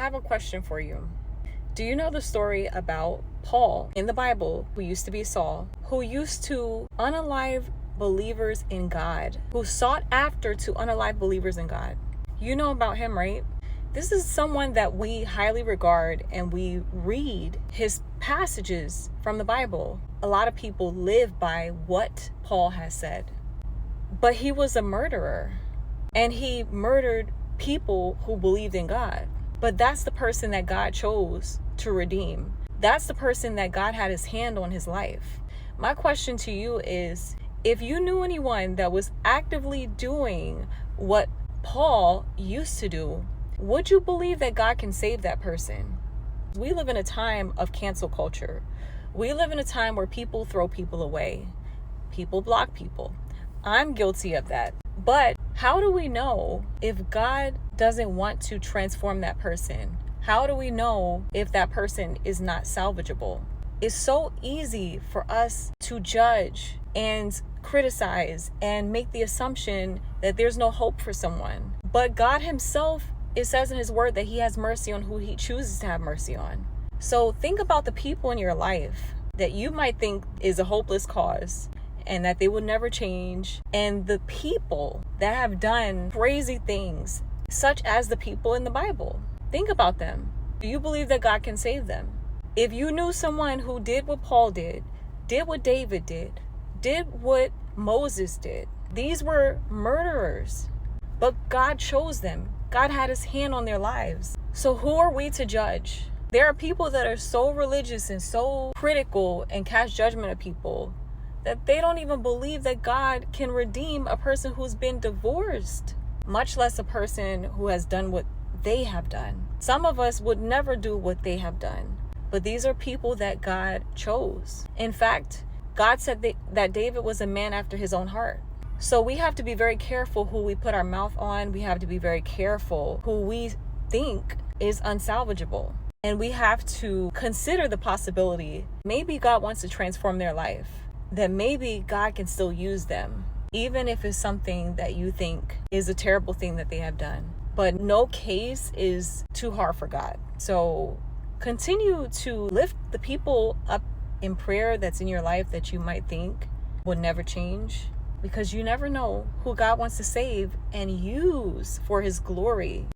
have a question for you. Do you know the story about Paul in the Bible, who used to be Saul, who used to unalive believers in God, who sought after to unalive believers in God? You know about him, right? This is someone that we highly regard, and we read his passages from the Bible. A lot of people live by what Paul has said. But he was a murderer, and he murdered people who believed in God. But that's the person that God chose to redeem. That's the person that God had his hand on his life. My question to you is, if you knew anyone that was actively doing what Paul used to do, would you believe that God can save that person? We live in a time of cancel culture. We live in a time where people throw people away. People block people. I'm guilty of that. But how do we know if God doesn't want to transform that person? How do we know if that person is not salvageable? It's so easy for us to judge and criticize and make the assumption that there's no hope for someone. But God himself, it says in his word that he has mercy on who he chooses to have mercy on. So think about the people in your life that you might think is a hopeless cause and that they will never change, and the people that have done crazy things, such as the people in the Bible. Think about them. Do you believe that God can save them? If you knew someone who did what Paul did what David did what Moses did, these were murderers, but God chose them. God had his hand on their lives. So who are we to judge? There are people that are so religious and so critical and cast judgment of people that they don't even believe that God can redeem a person who's been divorced, much less a person who has done what they have done. Some of us would never do what they have done, but these are people that God chose. In fact, God said that David was a man after his own heart. So we have to be very careful who we put our mouth on. We have to be very careful who we think is unsalvageable. And we have to consider the possibility, maybe God wants to transform their life, that maybe God can still use them, even if it's something that you think is a terrible thing that they have done. But no case is too hard for God. So continue to lift the people up in prayer that's in your life that you might think will never change, because you never know who God wants to save and use for his glory.